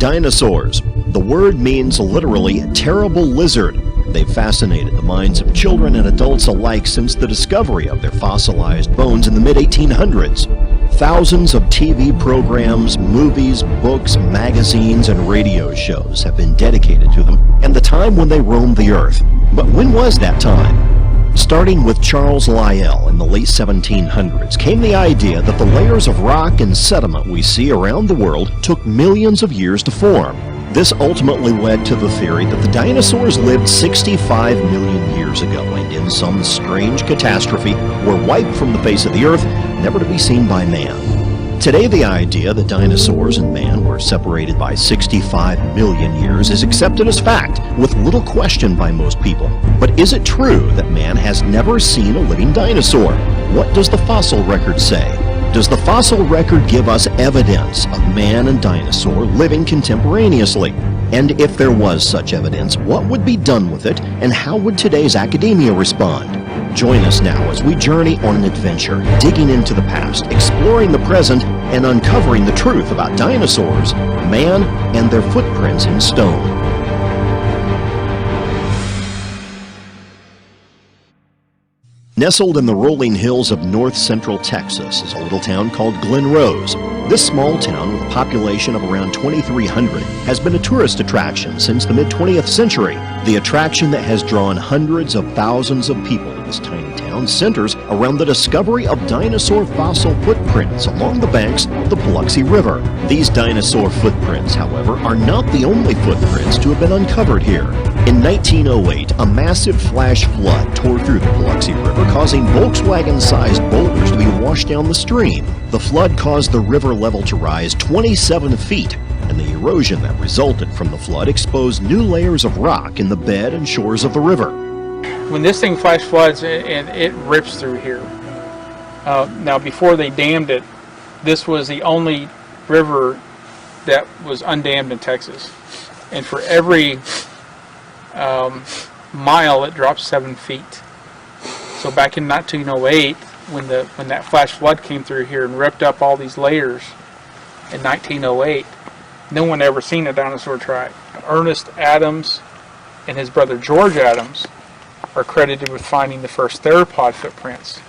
Dinosaurs. The word means literally terrible lizard. They've fascinated the minds of children and adults alike since the discovery of their fossilized bones in the mid-1800s. Thousands of TV programs, movies, books, magazines, and radio shows have been dedicated to them and the time when they roamed the earth. But when was that time? Starting with Charles Lyell in the late 1700s came the idea that the layers of rock and sediment we see around the world took millions of years to form. This ultimately led to the theory that the dinosaurs lived 65 million years ago and in some strange catastrophe were wiped from the face of the earth, never to be seen by man. Today, the idea that dinosaurs and man were separated by 65 million years is accepted as fact, with little question by most people. But is it true that man has never seen a living dinosaur? What does the fossil record say? Does the fossil record give us evidence of man and dinosaur living contemporaneously? And if there was such evidence, what would be done with it, and how would today's academia respond? Join us now as we journey on an adventure, digging into the past, exploring the present, and uncovering the truth about dinosaurs, man, and their footprints in stone. Nestled in the rolling hills of north-central Texas is a little town called Glen. This small town with a population of around 2,300 has been a tourist attraction since the mid-20th century. The attraction that has drawn hundreds of thousands of people to this tiny town centers around the discovery of dinosaur fossil footprints along the banks of the Biloxi River. These dinosaur footprints, however, are not the only footprints to have been uncovered here. In 1908, a massive flash flood tore through the Biloxi River, causing Volkswagen-sized boulders to be washed down the stream. The flood caused the river level to rise 27 feet, and the erosion that resulted from the flood exposed new layers of rock in the bed and shores of the river. When this thing flash floods and it rips through here, now before they dammed it, this was the only river that was undammed in Texas, and for every mile it dropped 7 feet. So back in 1908, when that flash flood came through here and ripped up all these layers in 1908, no one ever seen a dinosaur track. Ernest Adams and his brother George Adams are credited with finding the first theropod footprints.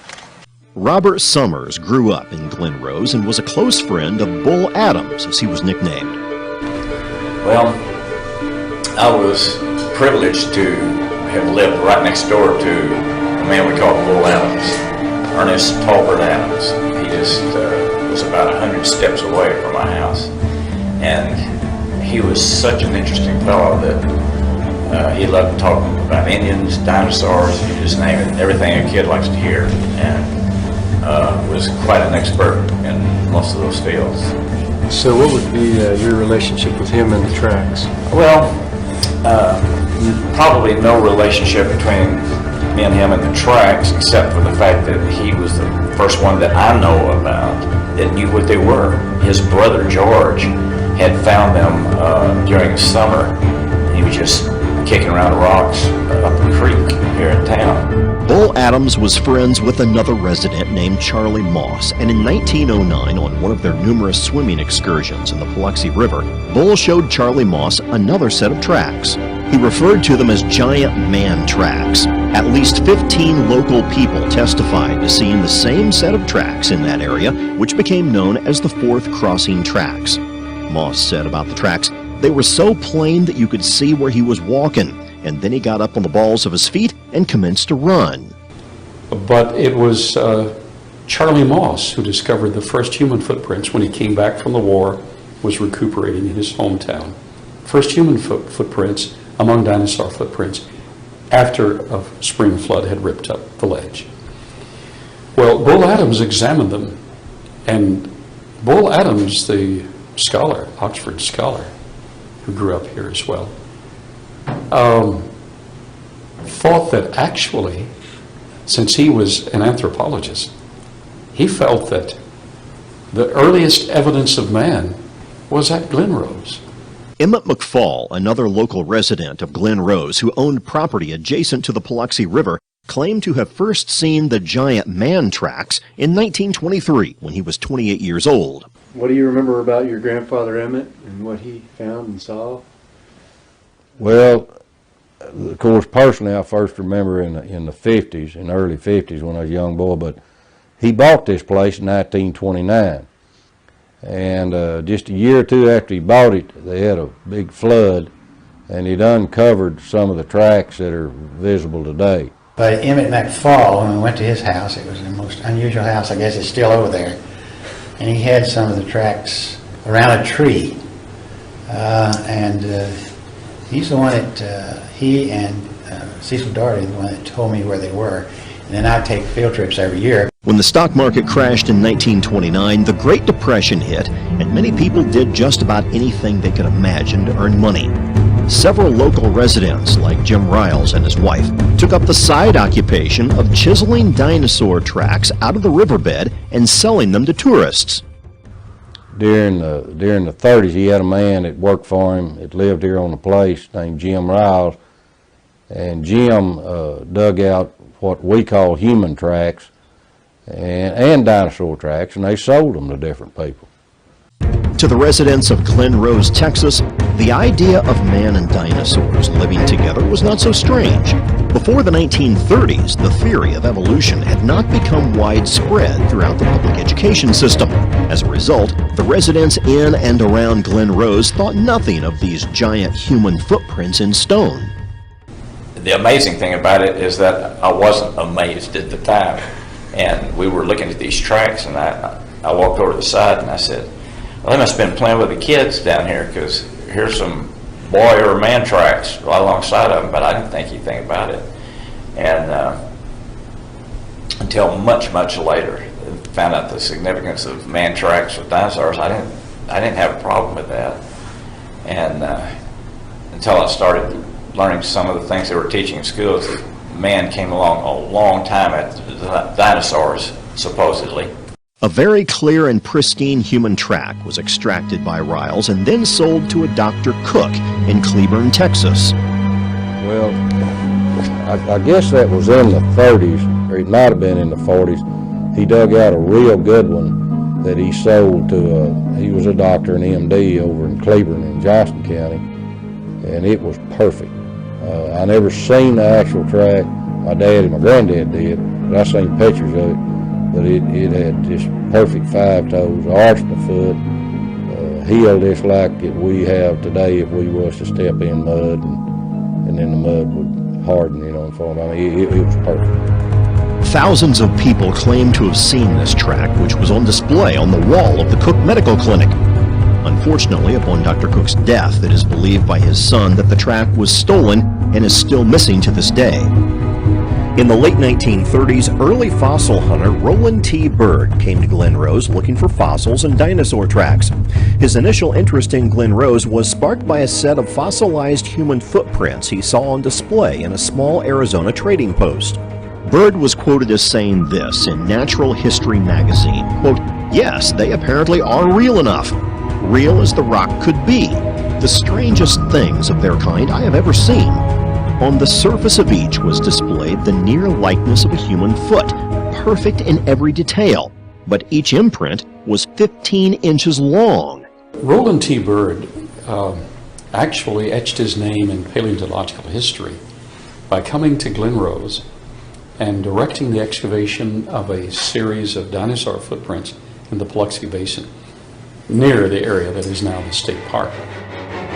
Robert Summers grew up in Glen and was a close friend of Bull Adams, as he was nicknamed. Well, I was privileged to have lived right next door to a man we call Bull Adams, Ernest Talbert Adams. He just was about 100 steps away from my house, and he was such an interesting fellow that he loved talking about Indians, dinosaurs, you just name it, everything a kid likes to hear, and was quite an expert in most of those fields. So what would be your relationship with him and the tracks? Well, probably no relationship between me and him and the tracks, except for the fact that he was the first one that I know about that knew what they were. His brother George had found them during the summer. He was just kicking around rocks up the creek here in town. Bull Adams was friends with another resident named Charlie Moss, and in 1909, on one of their numerous swimming excursions in the Biloxi River, Bull showed Charlie Moss another set of tracks. He referred to them as giant man tracks. At least 15 local people testified to seeing the same set of tracks in that area, which became known as the Fourth Crossing Tracks. Moss said about the tracks, they were so plain that you could see where he was walking, and then he got up on the balls of his feet and commenced to run. But it was Charlie Moss who discovered the first human footprints when he came back from the war, was recuperating in his hometown. First human footprints among dinosaur footprints after a spring flood had ripped up the ledge. Well, Bull Adams examined them, and Bull Adams, the scholar, Oxford scholar, who grew up here as well, thought that actually, since he was an anthropologist, he felt that the earliest evidence of man was at Glen. Emmett McFall, another local resident of Glen who owned property adjacent to the Biloxi River, claimed to have first seen the giant man tracks in 1923 when he was 28 years old. What do you remember about your grandfather Emmett and what he found and saw? Well, of course, personally, I first remember in the 50s, in the early 50s when I was a young boy, but he bought this place in 1929. And just a year or two after he bought it, they had a big flood, and he'd uncovered some of the tracks that are visible today. But Emmett McFall, when we went to his house, it was the most unusual house, I guess it's still over there. And he had some of the tracks around a tree. He's the one that, he and Cecil Doherty, the one that told me where they were. And then I take field trips every year. When the stock market crashed in 1929, the Great Depression hit, and many people did just about anything they could imagine to earn money. Several local residents, like Jim Riles and his wife, took up the side occupation of chiseling dinosaur tracks out of the riverbed and selling them to tourists. During the 30s, he had a man that worked for him that lived here on the place named Jim Riles, and Jim dug out what we call human tracks and dinosaur tracks, and they sold them to different people. To the residents of Glen Rose, Texas, the idea of man and dinosaurs living together was not so strange. Before the 1930s, the theory of evolution had not become widespread throughout the public education system. As a result, the residents in and around Glen Rose thought nothing of these giant human footprints in stone. The amazing thing about it is that I wasn't amazed at the time. And we were looking at these tracks, and I walked over to the side and I said, well, they must have been playing with the kids down here, because here's some boy or man tracks right alongside of them, but I didn't think anything about it. And until much, much later, found out the significance of man tracks with dinosaurs. I didn't have a problem with that. And until I started learning some of the things they were teaching in schools, that man came along a long time after the dinosaurs, supposedly. A very clear and pristine human track was extracted by Riles and then sold to a Dr. Cook in Cleburne, Texas. Well, I guess that was in the 30s, or it might have been in the 40s. He dug out a real good one that he sold to, he was a doctor, an MD over in Cleburne in Johnston County, and it was perfect. I never seen the actual track. My dad and my granddad did, but I seen pictures of it. But it had just perfect 5 toes, arched the foot, healed just like we have today if we was to step in mud, and then the mud would harden, you know, and form. I mean, it was perfect. Thousands of people claim to have seen this track, which was on display on the wall of the Cook Medical Clinic. Unfortunately, upon Dr. Cook's death, it is believed by his son that the track was stolen and is still missing to this day. In the late 1930s, early fossil hunter Roland T. Bird came to Glen Rose looking for fossils and dinosaur tracks. His initial interest in Glen Rose was sparked by a set of fossilized human footprints he saw on display in a small Arizona trading post. Bird was quoted as saying this in Natural History magazine, quote, "Yes, they apparently are real enough. Real as the rock could be. The strangest things of their kind I have ever seen. On the surface of each was displayed the near likeness of a human foot, perfect in every detail, but each imprint was 15 inches long." Roland T. Bird actually etched his name in paleontological history by coming to Glen Rose and directing the excavation of a series of dinosaur footprints in the Biloxi Basin, near the area that is now the state park.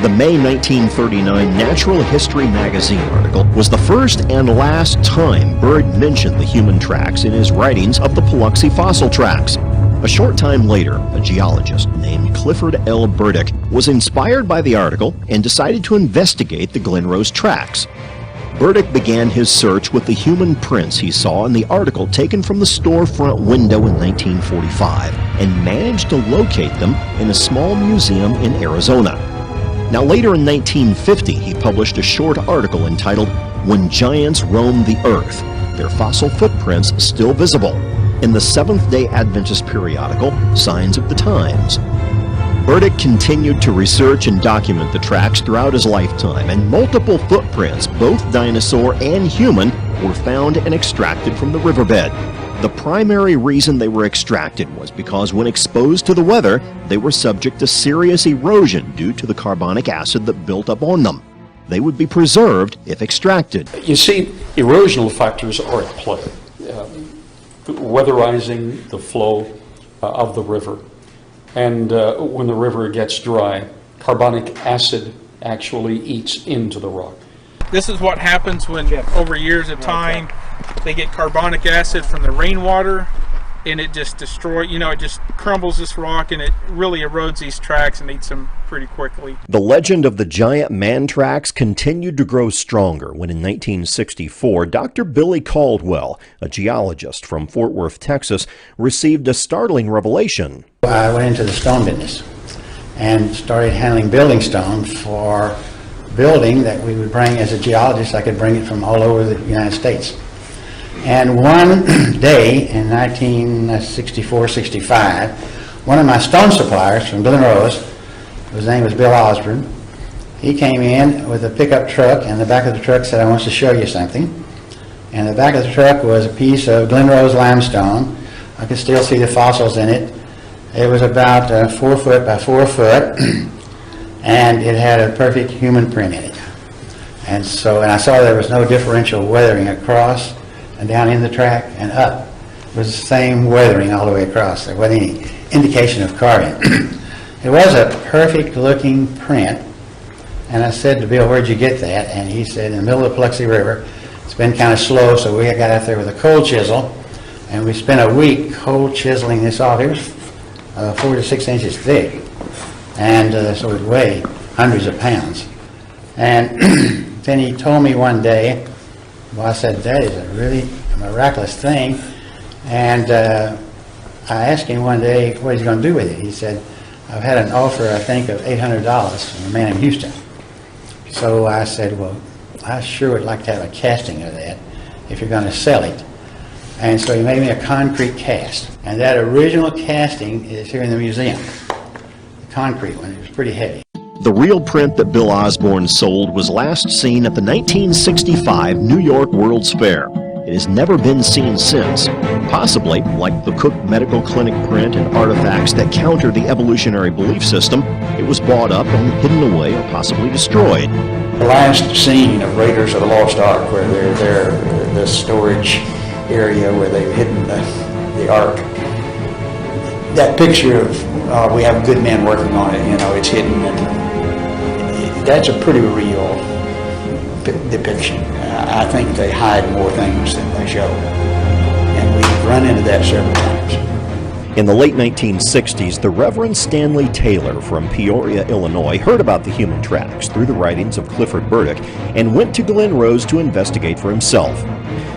The May 1939 Natural History magazine article was the first and last time Bird mentioned the human tracks in his writings of the Biloxi fossil tracks. A short time later, a geologist named Clifford L. Burdick was inspired by the article and decided to investigate the Glen Rose tracks. Burdick began his search with the human prints he saw in the article taken from the storefront window in 1945 and managed to locate them in a small museum in Arizona. Now later in 1950, he published a short article entitled "When Giants Roamed the Earth, Their Fossil Footprints Still Visible," in the Seventh-day Adventist periodical Signs of the Times. Burdick continued to research and document the tracks throughout his lifetime, and multiple footprints, both dinosaur and human, were found and extracted from the riverbed. The primary reason they were extracted was because when exposed to the weather, they were subject to serious erosion due to the carbonic acid that built up on them. They would be preserved if extracted. You see, erosional factors are at play. Weatherizing the flow of the river. And when the river gets dry, carbonic acid actually eats into the rock. This is what happens when, over years of time, they get carbonic acid from the rainwater, and it just destroys, it just crumbles this rock, and it really erodes these tracks and eats them pretty quickly. The legend of the giant man tracks continued to grow stronger when in 1964, Dr. Billy Caldwell, a geologist from Fort Worth, Texas, received a startling revelation. I went into the stone business and started handling building stone for building that we would bring as a geologist. I could bring it from all over the United States. And one day in 1964-65, one of my stone suppliers from Glen, his name was Bill Osborne, he came in with a pickup truck, and the back of the truck said, "I want to show you something." And the back of the truck was a piece of Glen limestone. I could still see the fossils in it. It was about 4 foot by 4 foot, and it had a perfect human print in it. And I saw there was no differential weathering across and down in the track and up. It was the same weathering all the way across. There wasn't any indication of carving. It was a perfect looking print, and I said to Bill, "Where'd you get that?" And he said, "In the middle of the Paluxy River. It's been kind of slow, so we got out there with a cold chisel, and we spent a week cold chiseling this off. It was 4 to 6 inches thick, and so it weighed hundreds of pounds." And then he told me one day, well, I said, "That is a really miraculous thing." And I asked him one day what he's going to do with it. He said, "I've had an offer, I think, of $800 from a man in Houston." So I said, "Well, I sure would like to have a casting of that if you're going to sell it." And so he made me a concrete cast. And that original casting is here in the museum. The concrete one. It was pretty heavy. The real print that Bill Osborne sold was last seen at the 1965 New York World's Fair. It has never been seen since. Possibly, like the Cook Medical Clinic print and artifacts that counter the evolutionary belief system, it was bought up and hidden away or possibly destroyed. The last scene of Raiders of the Lost Ark, where they're there, the storage area where they've hidden the Ark, that picture of we have good men working on it, it's hidden, and that's a pretty real depiction. I think they hide more things than they show, and we've run into that several times. In the late 1960s, the Reverend Stanley Taylor from Peoria, Illinois, heard about the human tracks through the writings of Clifford Burdick and went to Glen to investigate for himself.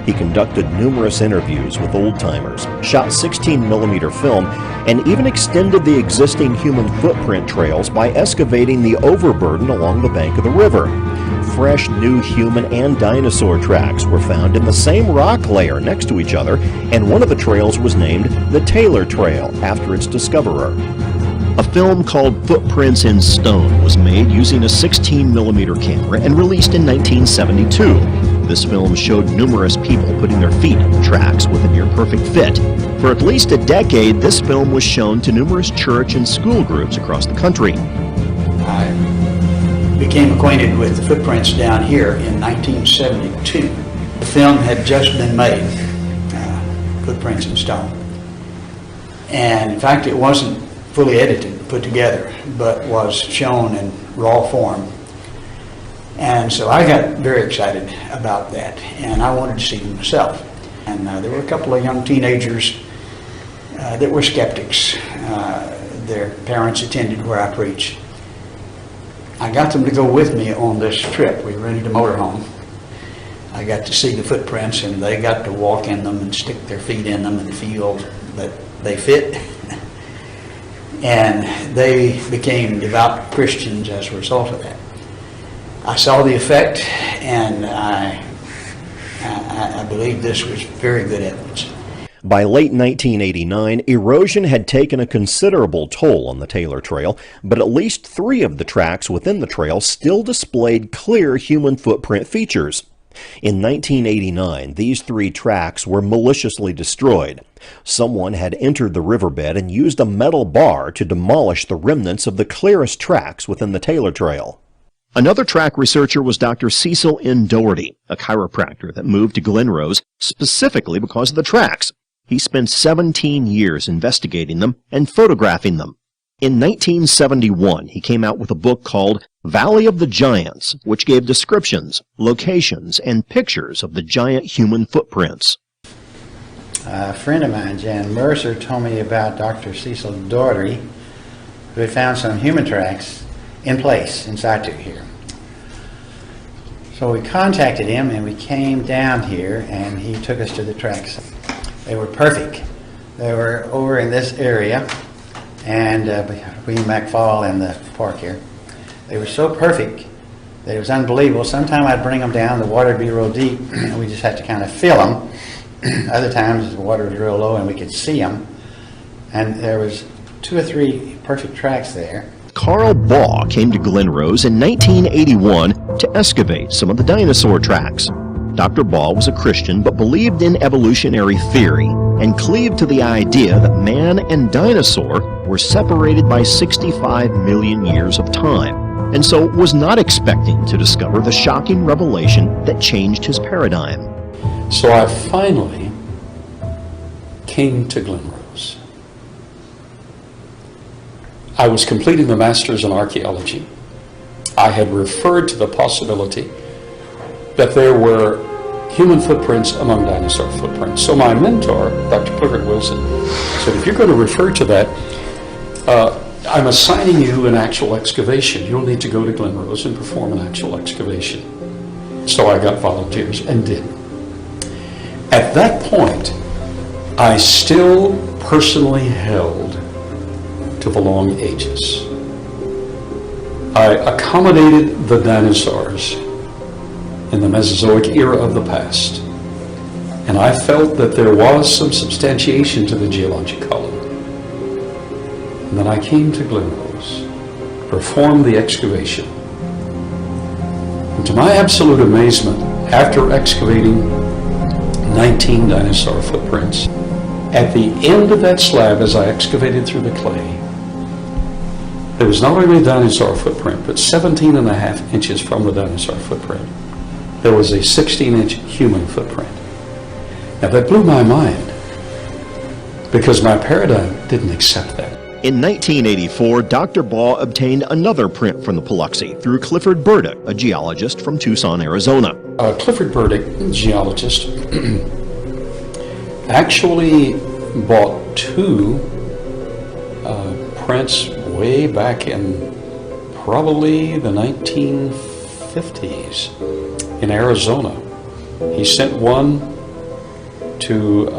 He conducted numerous interviews with old-timers, shot 16mm film, and even extended the existing human footprint trails by excavating the overburden along the bank of the river. Fresh new human and dinosaur tracks were found in the same rock layer next to each other, and one of the trails was named the Taylor Trail after its discoverer. A film called Footprints in Stone was made using a 16mm camera and released in 1972. This film showed numerous people putting their feet in the tracks with a near-perfect fit. For at least a decade, this film was shown to numerous church and school groups across the country. I became acquainted with the footprints down here in 1972. The film had just been made, Footprints in Stone. And in fact, it wasn't fully edited, put together, but was shown in raw form. And so I got very excited about that, and I wanted to see them myself. And there were a couple of young teenagers that were skeptics. Their parents attended where I preached. I got them to go with me on this trip. We rented a motorhome. I got to see the footprints, and they got to walk in them and stick their feet in them and feel that they fit. And they became devout Christians as a result of that. I saw the effect, and I believe this was very good evidence. By late 1989, erosion had taken a considerable toll on the Taylor Trail, but at least 3 of the tracks within the trail still displayed clear human footprint features. In 1989, these 3 tracks were maliciously destroyed. Someone had entered the riverbed and used a metal bar to demolish the remnants of the clearest tracks within the Taylor Trail. Another track researcher was Dr. Cecil N. Doherty, a chiropractor that moved to Glen Rose specifically because of the tracks. He spent 17 years investigating them and photographing them. In 1971, he came out with a book called Valley of the Giants, which gave descriptions, locations, and pictures of the giant human footprints. A friend of mine, Jan Mercer, told me about Dr. Cecil Doherty, who had found some human tracks in place in situ here. So we contacted him and we came down here and he took us to the tracks. They were perfect. They were over in this area and between McFall and the park here. They were so perfect that it was unbelievable. Sometimes I'd bring them down, the water would be real deep and we just had to kind of fill them. Other times the water was real low and we could see them. And there was 2 or 3 perfect tracks there. Carl Baugh came to Glen Rose in 1981 to excavate some of the dinosaur tracks. Dr. Baugh was a Christian but believed in evolutionary theory and cleaved to the idea that man and dinosaur were separated by 65 million years of time, and so was not expecting to discover the shocking revelation that changed his paradigm. So I finally came to Glen Rose. I was completing the Master's in Archaeology. I had referred to the possibility that there were human footprints among dinosaur footprints. So my mentor, Dr. Clifford Wilson, said, if you're going to refer to that, I'm assigning you an actual excavation. You'll need to go to Glen Rose and perform an actual excavation. So I got volunteers and did. At that point, I still personally held to the long ages. I accommodated the dinosaurs in the Mesozoic era of the past, and I felt that there was some substantiation to the geologic column. And then I came to Glen Rose, performed the excavation, and to my absolute amazement, after excavating 19 dinosaur footprints, at the end of that slab, as I excavated through the clay, there was not only a dinosaur footprint, but 17.5 inches from the dinosaur footprint, there was a 16-inch human footprint. Now that blew my mind, because my paradigm didn't accept that. In 1984, Dr. Baugh obtained another print from the Paluxy through Clifford Burdick, a geologist from Tucson, Arizona. Clifford Burdick, geologist, actually bought 2 prints way back in probably the 1950s in Arizona. He sent one to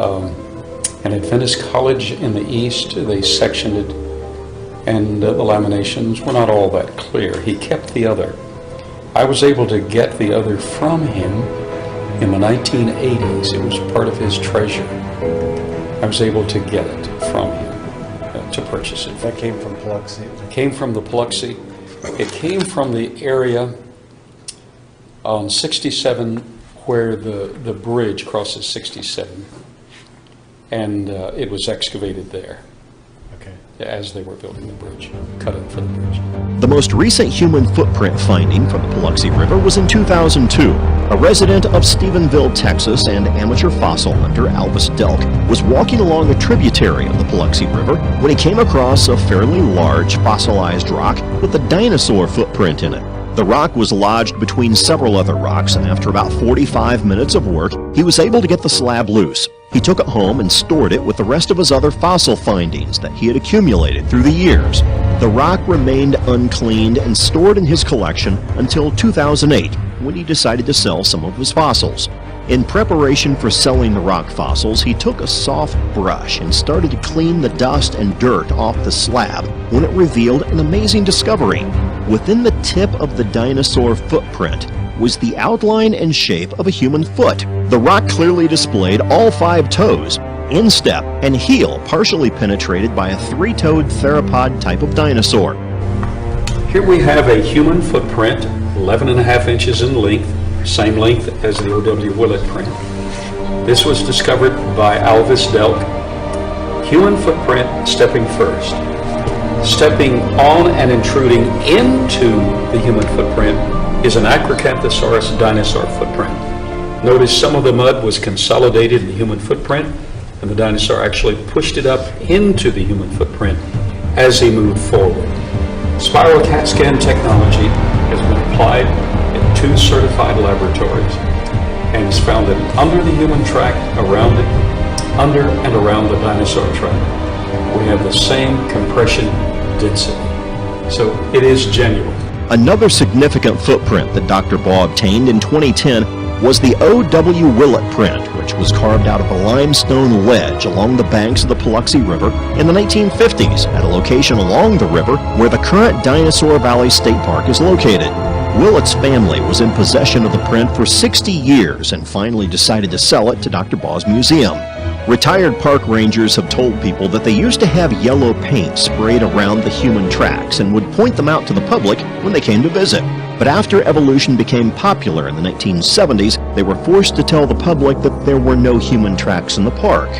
an Adventist college in the east. They sectioned it, and the laminations were not all that clear. He kept the other. I was able to get the other from him in the 1980s. It was part of his treasure. I was able to get it from him, to purchase it. That came from Paluxy. It came from the Paluxy. It came from the area on 67 where the bridge crosses 67. And it was excavated there. Okay. As they were building the bridge, cut it for the bridge. The most recent human footprint finding from the Paluxy River was in 2002. A resident of Stephenville, Texas, and amateur fossil hunter Albus Delk was walking along a tributary of the Paluxy River when he came across a fairly large fossilized rock with a dinosaur footprint in it. The rock was lodged between several other rocks, and after about 45 minutes of work, he was able to get the slab loose. He took it home and stored it with the rest of his other fossil findings that he had accumulated through the years. The rock remained uncleaned and stored in his collection until 2008, when he decided to sell some of his fossils. In preparation for selling the rock fossils, he took a soft brush and started to clean the dust and dirt off the slab when it revealed an amazing discovery. Within the tip of the dinosaur footprint was the outline and shape of a human foot. The rock clearly displayed all 5 toes, instep, and heel partially penetrated by a 3-toed theropod type of dinosaur. Here we have a human footprint, 11.5 inches in length, same length as the O.W. Willet print. This was discovered by Alvis Delk. Human footprint stepping first. Stepping on and intruding into the human footprint is an Acrocanthosaurus dinosaur footprint. Notice some of the mud was consolidated in the human footprint, and the dinosaur actually pushed it up into the human footprint as he moved forward. Spiral CAT scan technology has been applied in 2 certified laboratories and has found that under the human track, around it, under and around the dinosaur track, we have the same compression density. So it is genuine. Another significant footprint that Dr. Baugh obtained in 2010 was the O.W. Willet print, which was carved out of a limestone ledge along the banks of the Paluxy River in the 1950s at a location along the river where the current Dinosaur Valley State Park is located. Willet's family was in possession of the print for 60 years and finally decided to sell it to Dr. Baugh's museum. Retired park rangers have told people that they used to have yellow paint sprayed around the human tracks and would point them out to the public when they came to visit. But after evolution became popular in the 1970s, they were forced to tell the public that there were no human tracks in the park.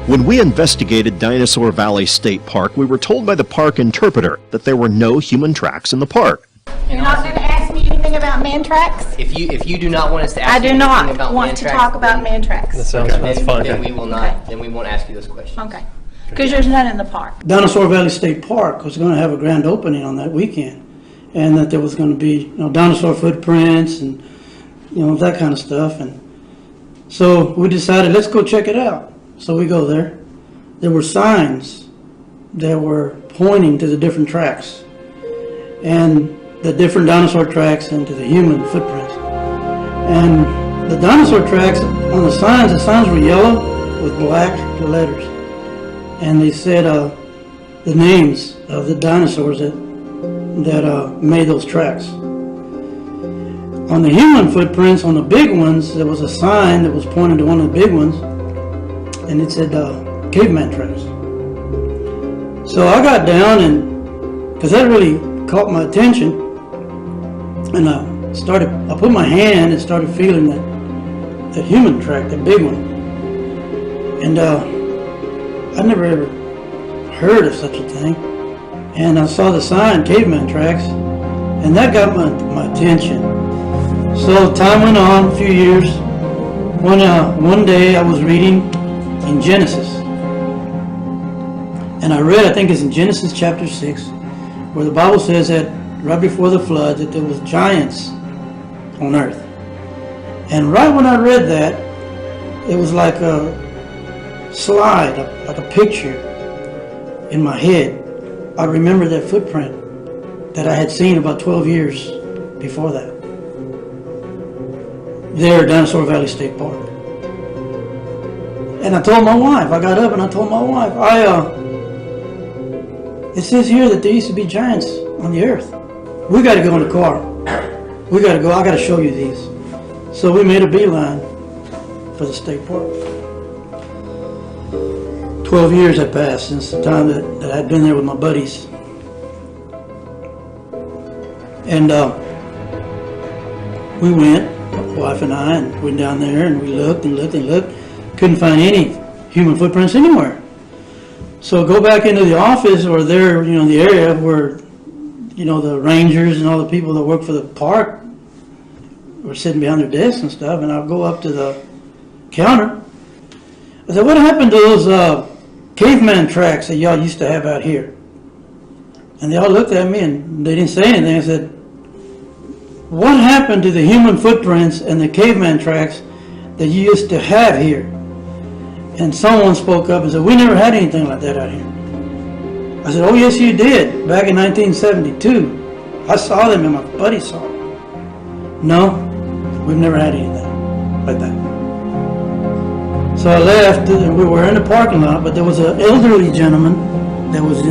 When we investigated Dinosaur Valley State Park, we were told by the park interpreter that there were no human tracks in the park. You're not going to ask me anything about man tracks? If you do not want us to ask I you do anything not about want man to tracks, talk about man tracks. That's fine. then we will not. Then we won't ask you those questions. Okay. Because there's none in the park. Dinosaur Valley State Park was going to have a grand opening on that weekend, and that there was going to be dinosaur footprints and that kind of stuff. And so we decided, let's go check it out. So we go there. There were signs that were pointing to the different tracks and the different dinosaur tracks and to the human footprints. And the dinosaur tracks on the signs were yellow with black letters. And they said the names of the dinosaurs that made those tracks. On the human footprints, on the big ones, there was a sign that was pointing to one of the big ones, and it said caveman tracks. So I got down, and because that really caught my attention, and I put my hand and started feeling that human track, that big one. And I never ever heard of such a thing. And I saw the sign, caveman tracks, and that got my attention. So time went on, a few years. One day I was reading in Genesis. And I read, I think it's in Genesis chapter 6, where the Bible says that right before the flood that there was giants on earth. And right when I read that, it was like a slide, like a picture in my head. I remember that footprint that I had seen about 12 years before that. There at Dinosaur Valley State Park. And I told my wife, I got up and I told my wife, it says here that there used to be giants on the earth. We got to go in the car. We got to go, I got to show you these. So we made a beeline for the state park. 12 years had passed since the time that I'd been there with my buddies. And we went, my wife and I, and went down there and we looked and looked and looked. Couldn't find any human footprints anywhere. So go back into the office or there, the area where, the rangers and all the people that work for the park were sitting behind their desks and stuff, and I'll go up to the counter. I said, what happened to those caveman tracks that y'all used to have out here? And they all looked at me and they didn't say anything. I said, what happened to the human footprints and the caveman tracks that you used to have here? And someone spoke up and said, we never had anything like that out here. I said, oh yes you did, back in 1972. I saw them and my buddy saw them. No, we've never had anything like that. So I left and we were in the parking lot, but there was an elderly gentleman that was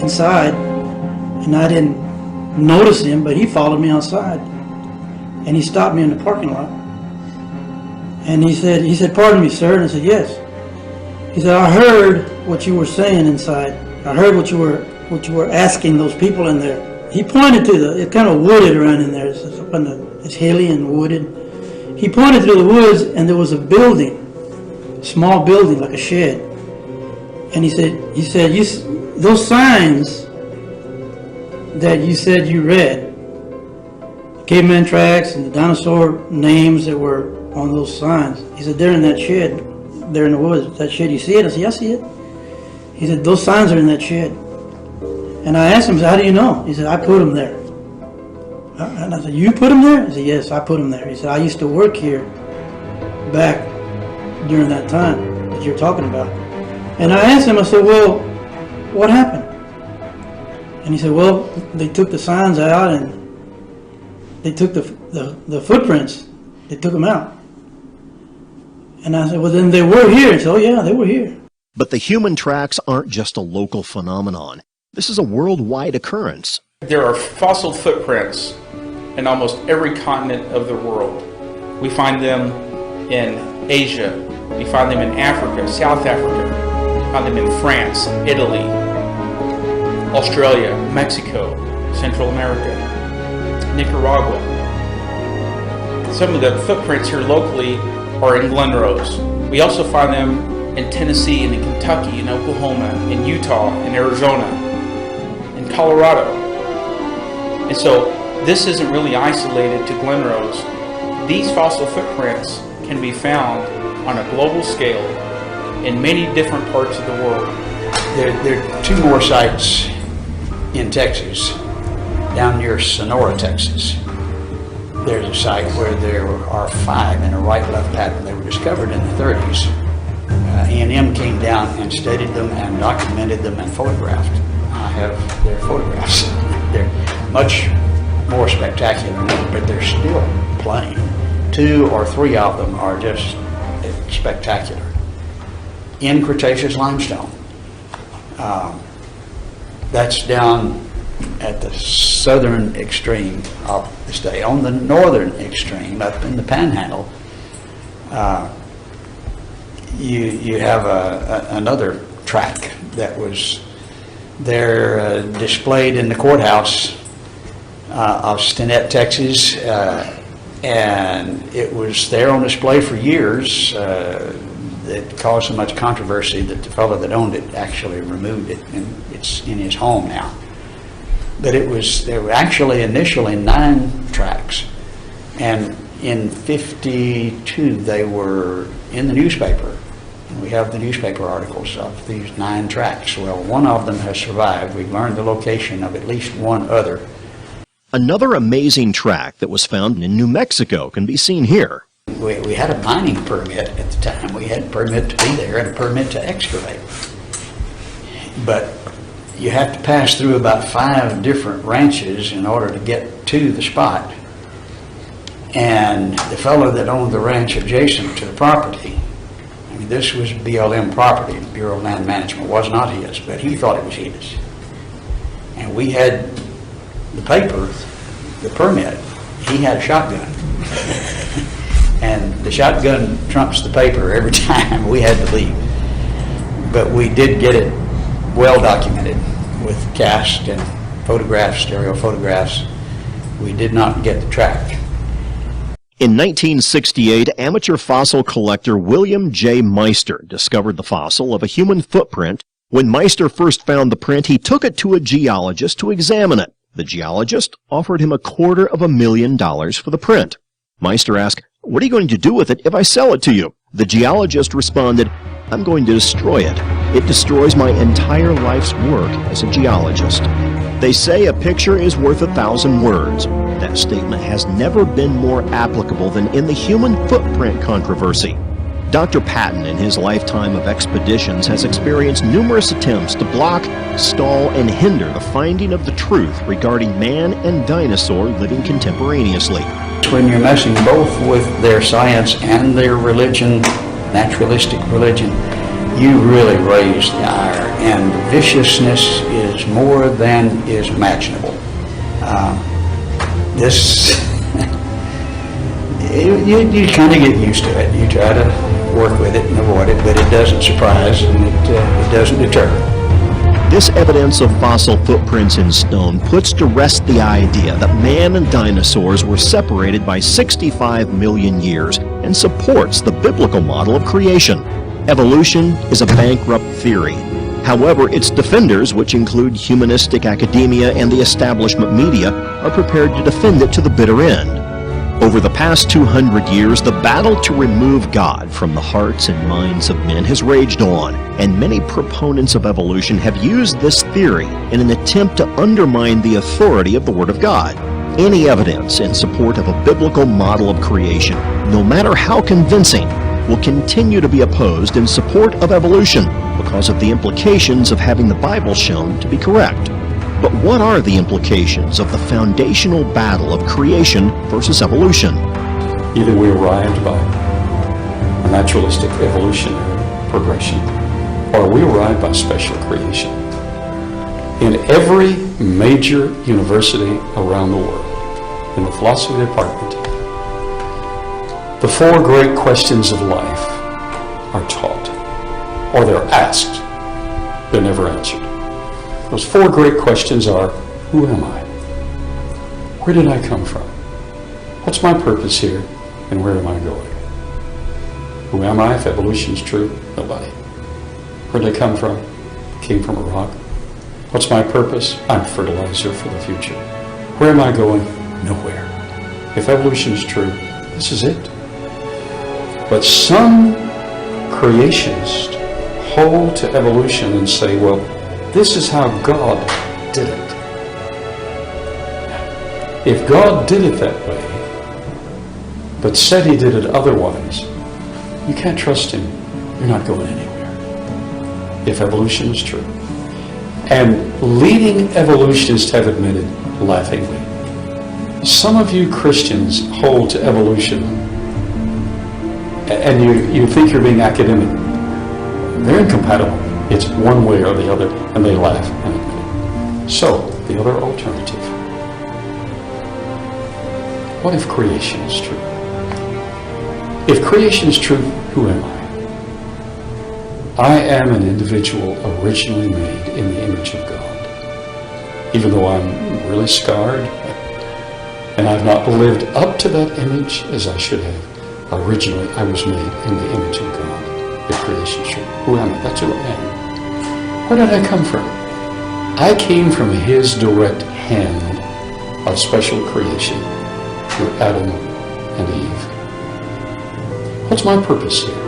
inside, and I didn't notice him, but he followed me outside. And he stopped me in the parking lot. And he said, pardon me, sir. And I said, yes. He said, I heard what you were saying inside. I heard what you were asking those people in there. He pointed to it's kind of wooded around in there. It's up in the It's hilly and wooded. He pointed through the woods, and there was a building, a small building like a shed. And he said, those signs that you said you read, caveman tracks and the dinosaur names that were on those signs, he said, they're in that shed, they're in the woods. That shed, you see it? I said, yeah, I see it. He said, those signs are in that shed. And I asked him, how do you know? He said, I put them there. And I said, you put them there? He said, yes, I put them there. He said, I used to work here back during that time that you're talking about. And I asked him, I said, well, what happened? And he said, well, they took the signs out and they took the footprints, they took them out. And I said, well, then they were here. He said, oh yeah, they were here. But the human tracks aren't just a local phenomenon. This is a worldwide occurrence. There are fossil footprints in almost every continent of the world. We find them in Asia, we find them in Africa, South Africa, we find them in France, Italy, Australia, Mexico, Central America, Nicaragua. Some of the footprints here locally are in Glen Rose. We also find them in Tennessee and in Kentucky, in Oklahoma, in Utah, in Arizona, in Colorado. And so this isn't really isolated to Glen Rose. These fossil footprints can be found on a global scale in many different parts of the world. There are two more sites in Texas, down near Sonora, Texas. There's a site where there are 5 in a right-left pattern. They were discovered in the 30s. A&M came down and studied them and documented them and photographed. I have their photographs. They're much more spectacular now, but they're still plain. 2 or 3 of them are just spectacular. In Cretaceous limestone. That's down at the southern extreme of the state. On the northern extreme, up in the Panhandle, you have another track that was there displayed in the courthouse of Stinnett, Texas, and it was there on display for years. It caused so much controversy that the fellow that owned it actually removed it, and it's in his home now. But there were actually initially 9 tracks, and in '52 they were in the newspaper. And we have the newspaper articles of these 9 tracks. Well, one of them has survived. We've learned the location of at least one other. Another amazing track that was found in New Mexico can be seen here. We had a mining permit at the time. We had a permit to be there and a permit to excavate. But you have to pass through about 5 different ranches in order to get to the spot. And the fellow that owned the ranch adjacent to the property, I mean, this was BLM property, Bureau of Land Management, was not his, but he thought it was his. And we had the paper, the permit. He had a shotgun. And the shotgun trumps the paper every time. We had to leave. But we did get it well documented with cast and photographs, stereo photographs. We did not get the track. In 1968, amateur fossil collector William J. Meister discovered the fossil of a human footprint. When Meister first found the print, he took it to a geologist to examine it. The geologist offered him $250,000 for the print. Meister asked, "What are you going to do with it if I sell it to you?" The geologist responded, "I'm going to destroy it. It destroys my entire life's work as a geologist." They say a picture is worth 1,000 words. That statement has never been more applicable than in the human footprint controversy. Dr. Patton, in his lifetime of expeditions, has experienced numerous attempts to block, stall, and hinder the finding of the truth regarding man and dinosaur living contemporaneously. When you're messing both with their science and their religion, naturalistic religion, you really raise the ire, and the viciousness is more than is imaginable. You kind of get used to it. You try to work with it and avoid it, but it doesn't surprise and it doesn't deter. This evidence of fossil footprints in stone puts to rest the idea that man and dinosaurs were separated by 65 million years and supports the biblical model of creation. Evolution is a bankrupt theory. However, its defenders, which include humanistic academia and the establishment media, are prepared to defend it to the bitter end. Over the past 200 years, the battle to remove God from the hearts and minds of men has raged on, and many proponents of evolution have used this theory in an attempt to undermine the authority of the Word of God. Any evidence in support of a biblical model of creation, no matter how convincing, will continue to be opposed in support of evolution because of the implications of having the Bible shown to be correct. But what are the implications of the foundational battle of creation versus evolution? Either we arrived by a naturalistic evolutionary progression, or we arrived by special creation. In every major university around the world, in the philosophy department, the four great questions of life are taught, or they're asked. They're never answered. Those four great questions are, who am I? Where did I come from? What's my purpose here, and where am I going? Who am I if evolution is true? Nobody. Where did I come from? Came from a rock. What's my purpose? I'm fertilizer for the future. Where am I going? Nowhere. If evolution is true, this is it. But some creationists hold to evolution and say, well, this is how God did it. If God did it that way, but said he did it otherwise, you can't trust him. You're not going anywhere. If evolution is true. And leading evolutionists have admitted, laughingly, some of you Christians hold to evolution and you think you're being academic. They're incompatible. It's one way or the other, and they laugh and admit it. So, the other alternative. What if creation is true? If creation is true, who am I? I am an individual originally made in the image of God. Even though I'm really scarred, and I've not lived up to that image as I should have, originally I was made in the image of God. If creation is true, who am I? That's who I am. Where did I come from? I came from his direct hand of special creation through Adam and Eve. What's my purpose here?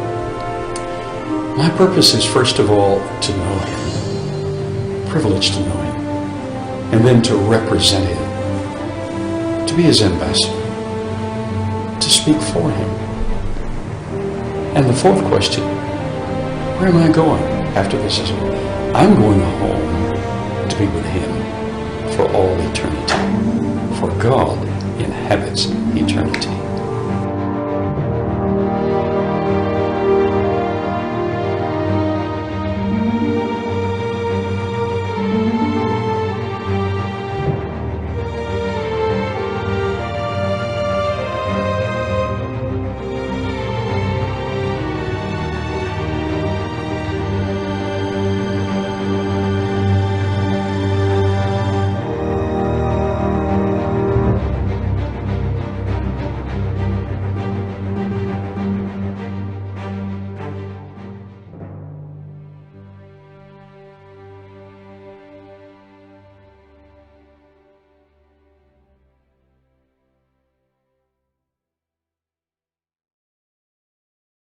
My purpose is first of all to know him, privilege to know him, and then to represent him, to be his ambassador, to speak for him. And the fourth question, where am I going after this is over? I'm going home to be with him for all eternity. For God inhabits eternity.